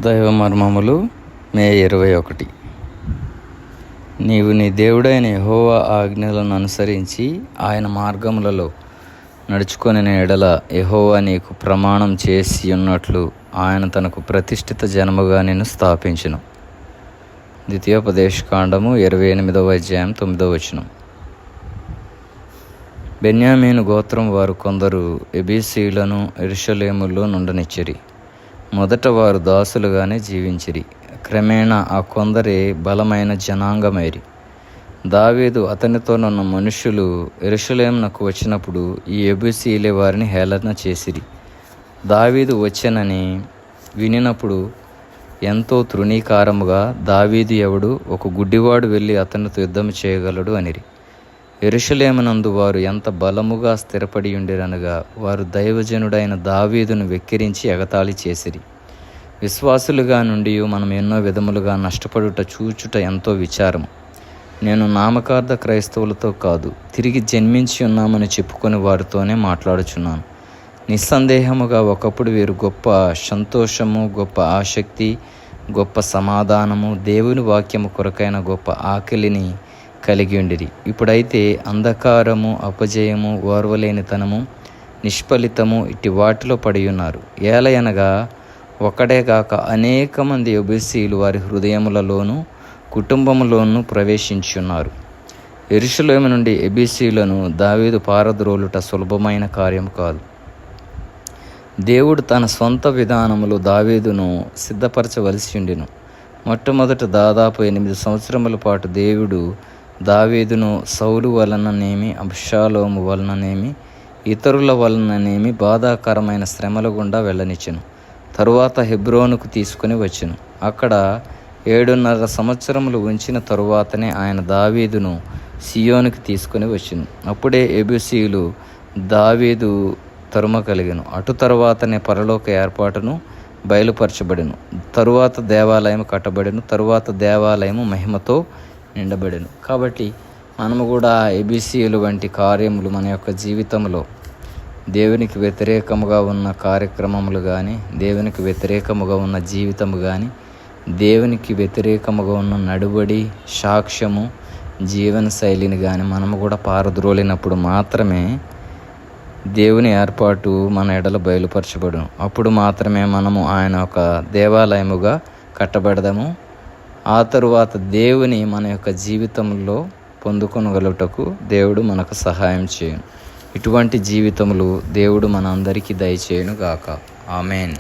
దైవ మర్మములు మే 21. నీవు నీ దేవుడైన యెహోవా ఆజ్ఞలను అనుసరించి ఆయన మార్గములలో నడుచుకొనిన ఎడల యెహోవా నీకు ప్రమాణం చేసి ఉన్నట్లు ఆయన తనకు ప్రతిష్ఠిత జనముగా నిన్ను స్థాపించును. ద్వితీయోపదేశకాండము 28వ అధ్యాయం 9వ వచనం. బెన్యామీను గోత్రం వారు కొందరు ఎబీసీలను యెరూషలేములో నుండనిచ్చిరి. మొదట వారు దాసులుగానే జీవించిరి. క్రమేణా ఆ కొందరే బలమైన జనాంగమైరి. దావీదు అతనితోనున్న మనుషులు యెరూషలేమునకు వచ్చినప్పుడు ఈ ఎబూసీలే వారిని హేళన చేసిరి. దావీదు వచ్చెనని వినినప్పుడు ఎంతో తృణీకారముగా, దావీదు ఎవడు, ఒక గుడ్డివాడు వెళ్ళి అతనితో యుద్ధం చేయగలడు అనిరి. యెరూషలేమునందు వారు ఎంత బలముగా స్థిరపడి ఉండిరనగా వారు దైవజనుడైన దావీదును వెక్కిరించి ఎగతాళి చేసిరి. విశ్వాసులుగా నుండి మనం ఎన్నో విధములుగా నష్టపడుట చూచుట ఎంతో విచారము. నేను నామకార్థ క్రైస్తవులతో కాదు, తిరిగి జన్మించి ఉన్నామని చెప్పుకొని వారితోనే మాట్లాడుచున్నాను. నిస్సందేహముగా ఒకప్పుడు వీరు గొప్ప సంతోషము, గొప్ప ఆసక్తి, గొప్ప సమాధానము, దేవుని వాక్యము కొరకైన గొప్ప ఆకలిని కలిగి ఉండిరి. ఇప్పుడైతే అంధకారము, అపజయము, ఓర్వలేనితనము, నిష్ఫలితము ఇట్టి వాటిలో పడి ఉన్నారు. ఏలయనగా ఒకడే కాక అనేక మంది ఎబూసీలు వారి హృదయములలోనూ కుటుంబములోనూ ప్రవేశించున్నారు. యెరూషలేము నుండి ఎబూసీలను దావీదు పారద్రోలుట సులభమైన కార్యం కాదు. దేవుడు తన సొంత విధానములు దావీదును సిద్ధపరచవలసి ఉండెను. మొట్టమొదట దాదాపు 8 సంవత్సరముల పాటు దేవుడు దావీదును సౌలు వలననేమి, అబ్షాలోము వలననేమి, ఇతరుల వలననేమి బాధాకరమైన శ్రమల గుండా వెళ్ళనిచ్చెను. తరువాత హెబ్రోనుకు తీసుకుని వచ్చెను. అక్కడ 7.5 సంవత్సరములు ఉంచిన తరువాతనే ఆయన దావీదును సియోనుకి తీసుకుని వచ్చెను. అప్పుడే ఎబూసీయులు దావీదు తరుమ కలిగెను. అటు తరువాతనే పరలోక ఏర్పాటును బయలుపరచబడెను. తరువాత దేవాలయం కట్టబడెను. తరువాత దేవాలయము మహిమతో నిండబడెను. కాబట్టి మనము కూడా ఎబీసీలు వంటి కార్యములు మన యొక్క జీవితంలో దేవునికి వ్యతిరేకముగా ఉన్న కార్యక్రమములు కానీ, దేవునికి వ్యతిరేకముగా ఉన్న జీవితము కానీ, దేవునికి వ్యతిరేకముగా ఉన్న నడువడి, సాక్ష్యము, జీవన శైలిని కానీ మనము కూడా పారద్రోలినప్పుడు మాత్రమే దేవుని ఏర్పాటు మన ఎడల బయలుపరచబడును. అప్పుడు మాత్రమే మనము ఆయన ఒక దేవాలయముగా కట్టబడదాము. ఆ తరువాత దేవుని మన యొక్క జీవితంలో పొందుకొనగలుగుటకు దేవుడు మనకు సహాయం చేయను. ఇటువంటి జీవితములు దేవుడు మన అందరికీ దయచేయును గాక. ఆమేన్.